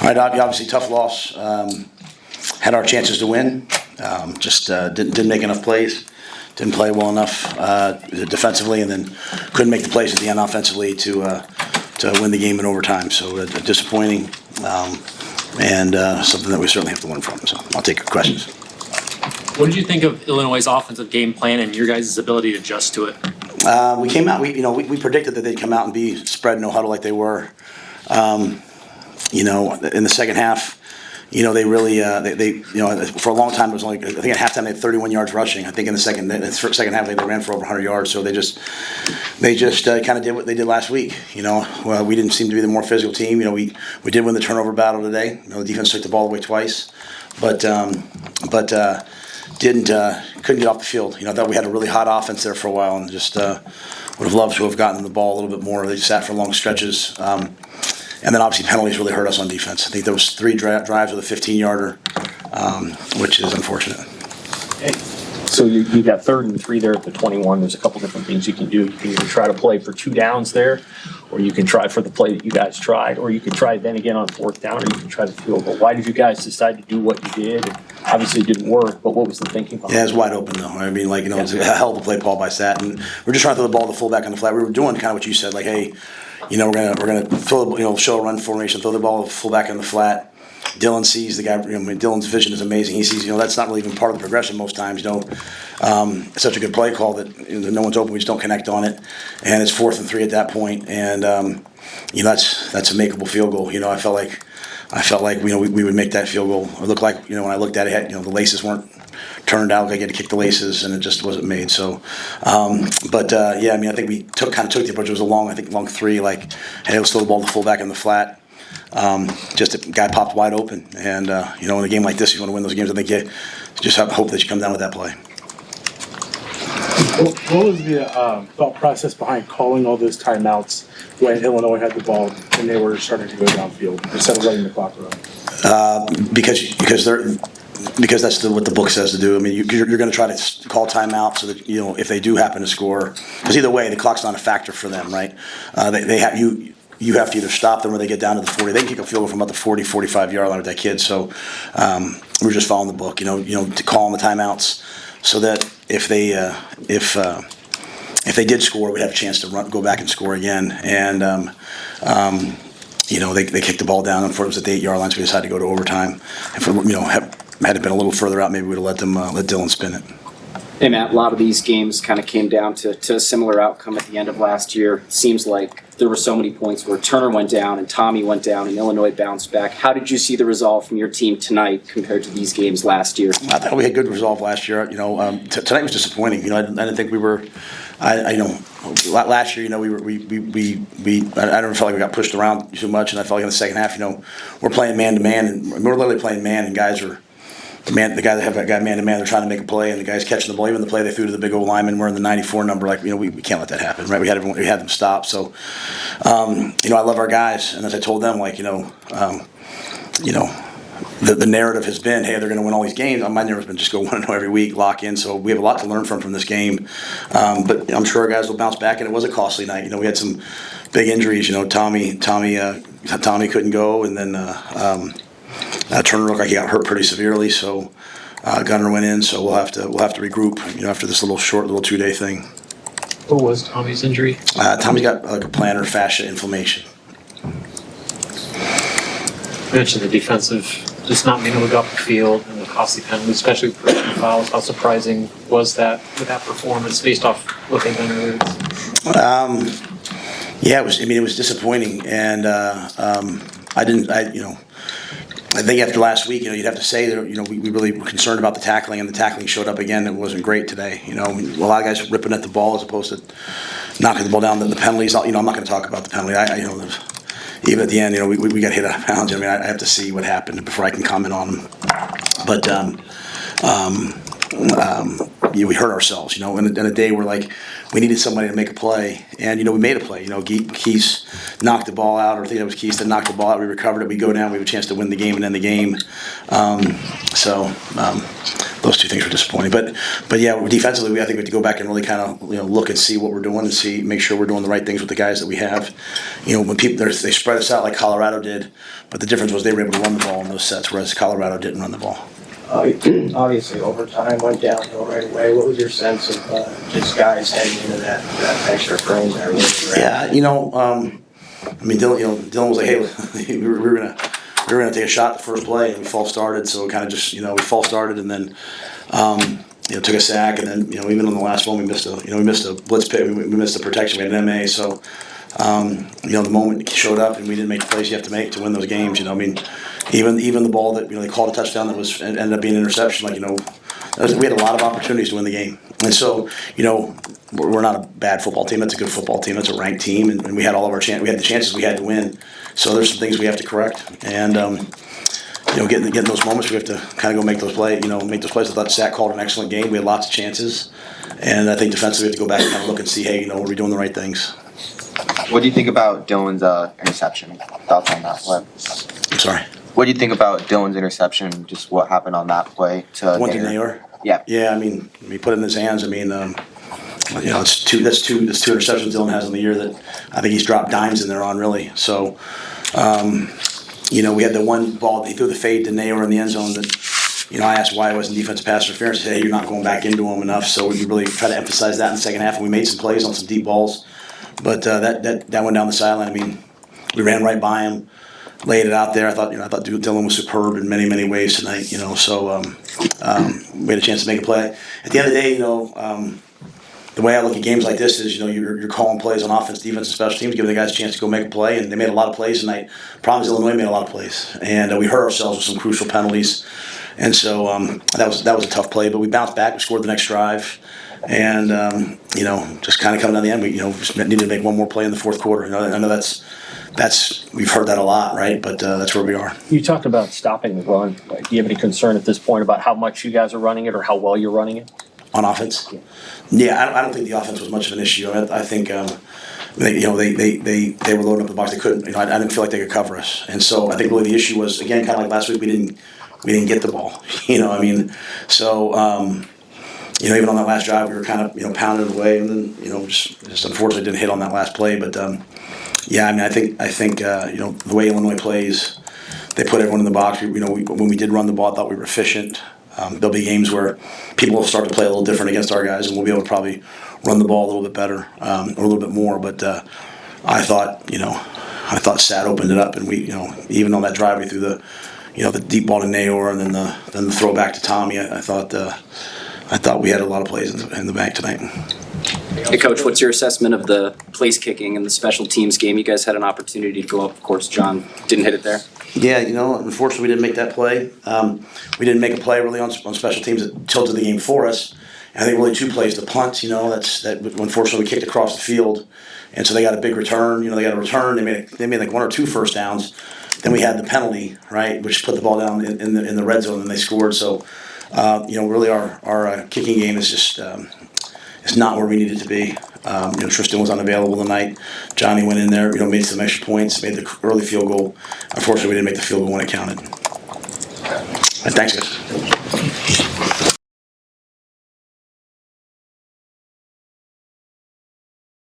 All right, obviously tough loss. Had our chances to win. Just didn't make enough plays. Didn't play well enough defensively, and then couldn't make the plays at the end offensively to win the game in overtime. So disappointing, and something that we certainly have to learn from. So I'll take your questions. What did you think of Illinois' offensive game plan and your guys' ability to adjust to it? We came out. We predicted that they'd come out and be spread no huddle like they were. In the second half, they really for a long time it was only, I think at halftime they had 31 yards rushing. I think in the second half they ran for over 100 yards. So they just kind of did what they did last week. Well, we didn't seem to be the more physical team. We did win the turnover battle today. The defense took the ball away twice, but couldn't get off the field. I thought we had a really hot offense there for a while, and just would have loved to have gotten the ball a little bit more. They just sat for long stretches. And then obviously penalties really hurt us on defense. I think there was 3 drives with a 15-yarder, which is unfortunate. Okay. So you got 3rd and 3 there at the 21. There's a couple different things you can do. You can either try to play for 2 downs there, or you can try for the play that you guys tried, or you can try then again on 4th down, or you can try the field goal. Why did you guys decide to do what you did? Obviously it didn't work, but what was the thinking behind it? Yeah, it was wide open though. I mean, it was a hell of a play call by Sat, and we're just trying to throw the ball to the fullback on the flat. We were doing kind of what you said, like, hey, we're gonna throw show a run formation, throw the ball fullback in the flat. Dylan sees the guy. Dylan's vision is amazing. He sees that's not really even part of the progression most times. It's such a good play call that no one's open. We just don't connect on it, and it's 4th and 3 at that point, and that's a makeable field goal. I felt like we would make that field goal. It looked like when I looked at it, the laces weren't turned out. I had to kick the laces, and it just wasn't made. So, I think we took the approach. It was a long 3. Like, hey, let's throw the ball to the fullback in the flat. Just a guy popped wide open, and in a game like this, you want to win those games. I think you just have hope that you come down with that play. What was the thought process behind calling all those timeouts when Illinois had the ball and they were starting to go downfield instead of letting the clock run? Because that's what the book says to do. I mean, you're going to try to call timeout so that if they do happen to score, because either way the clock's not a factor for them, right? You have to either stop them or they get down to the 40. They can kick a field goal from about the 40, 45-yard line with that kid. So we're just following the book, to call them the timeouts so that if they did score, we'd have a chance to go back and score again. And they kicked the ball down, and it was at the 8-yard line, so we decided to go to overtime. And had it been a little further out, maybe we'd have let Dylan spin it. Hey, Matt, a lot of these games kind of came down to a similar outcome at the end of last year. It seems like there were so many points where Turner went down and Tommy went down and Illinois bounced back. How did you see the resolve from your team tonight compared to these games last year? I thought we had good resolve last year. Tonight was disappointing. I didn't think we were. Last year, I don't feel like we got pushed around too much, and I felt like in the second half, we're playing man to man, and we're literally playing man, and guys are. The guy that have that guy man to man, they're trying to make a play, and the guy's catching the ball. Even the play they threw to the big old lineman, we're in the 94 number. We can't let that happen, right? We had them stop. So, I love our guys, and as I told them, the narrative has been, hey, they're going to win all these games. My narrative has been just go 1-0 every week, lock in. So we have a lot to learn from this game, but I'm sure our guys will bounce back. And it was a costly night. We had some big injuries. Tommy couldn't go, and then. Turner looked like he got hurt pretty severely, so Gunner went in. So we'll have to regroup, after this little 2-day thing. What was Tommy's injury? Tommy's got a plantar fascia inflammation. You mentioned the defensive, just not being able to go up the field and the costly penalties, especially with personal fouls. How surprising was that with that performance based off what they've done earlier? Yeah, it was disappointing, and I think after last week, you'd have to say that, we really were concerned about the tackling, and the tackling showed up again. It wasn't great today. A lot of guys ripping at the ball as opposed to knocking the ball down. The penalties, I'm not going to talk about the penalty. Even at the end, we got hit out of bounds. I have to see what happened before I can comment on them. But we hurt ourselves, in a day where we needed somebody to make a play, and we made a play. Keese knocked the ball out, or I think that was Keese that knocked the ball out. We recovered it. We go down. We have a chance to win the game and end the game. those two things were disappointing. But yeah, defensively, I think we have to go back and really kind of look and see what we're doing and make sure we're doing the right things with the guys that we have. When people they spread us out like Colorado did, but the difference was they were able to run the ball in those sets, whereas Colorado didn't run the ball. Obviously, overtime went downhill right away. What was your sense of just guys heading into that extra frame there? Yeah, I mean, Dylan was like, hey, we were gonna take a shot the first play, and we false started. So it kind of just, we false started, and then took a sack, and then even on the last one we missed a blitz pick, we missed a protection, we had an MA. So the moment he showed up and we didn't make the plays you have to make to win those games. I mean, even the ball that they called a touchdown that was ended up being an interception. We had a lot of opportunities to win the game, and so we're not a bad football team. That's a good football team. That's a ranked team, and we had all of our we had the chances we had to win. So there's some things we have to correct, and getting those moments we have to kind of go make those plays. Make those plays. I thought Sack called an excellent game. We had lots of chances, and I think defensively we have to go back and kind of look and see, hey, are we doing the right things? What do you think about Dylan's interception? Thoughts on that play? I'm sorry. What do you think about Dylan's interception? Just what happened on that play to One to Naylor? Yeah. Yeah, I mean, he put it in his hands. I mean, that's two interceptions Dylan has in the year that I think he's dropped dimes in there on, really. So, we had the one ball, he threw the fade to Naylor in the end zone that, I asked why it wasn't defensive pass interference. He said, hey, you're not going back into him enough. So we really try to emphasize that in the second half, and we made some plays on some deep balls. But that went down the sideline. I mean, we ran right by him, laid it out there. I thought Dylan was superb in many, many ways tonight. So we had a chance to make a play. At the end of the day, the way I look at games like this is, you're calling plays on offense, defense, and special teams, giving the guys a chance to go make a play, and they made a lot of plays tonight. Problem is, Illinois made a lot of plays, and we hurt ourselves with some crucial penalties, and so that was a tough play. But we bounced back, we scored the next drive, and just kind of coming down the end, we just needed to make one more play in the fourth quarter. I know that's we've heard that a lot, right? But that's where we are. You talked about stopping the run. Do you have any concern at this point about how much you guys are running it or how well you're running it? On offense? Yeah, I don't think the offense was much of an issue. I think they were loading up the box. They couldn't. I didn't feel like they could cover us, and so I think really the issue was, again, kind of like last week, we didn't get the ball. So even on that last drive, we were kind of pounded away, and then just unfortunately didn't hit on that last play. But I think the way Illinois plays, they put everyone in the box. When we did run the ball, I thought we were efficient. There'll be games where people will start to play a little different against our guys, and we'll be able to probably run the ball a little bit better, or a little bit more. But I thought Sat opened it up, and we, even on that drive, we threw the deep ball to Nayor, and then the throw back to Tommy. I thought we had a lot of plays in the bank tonight. Hey, Coach, what's your assessment of the place kicking in the special teams game? You guys had an opportunity to go up. Of course, John didn't hit it there. Yeah, unfortunately we didn't make that play. We didn't make a play really on special teams that tilted the game for us. And I think really two plays. The punt, that unfortunately we kicked across the field, and so they got a big return. They got a return. They made like one or two first downs. Then we had the penalty, right, which put the ball down in the red zone, and they scored. So, really our kicking game is just it's not where we need it to be. Tristan was unavailable tonight. Johnny went in there, made some extra points, made the early field goal. Unfortunately, we didn't make the field goal when it counted. Thanks, guys.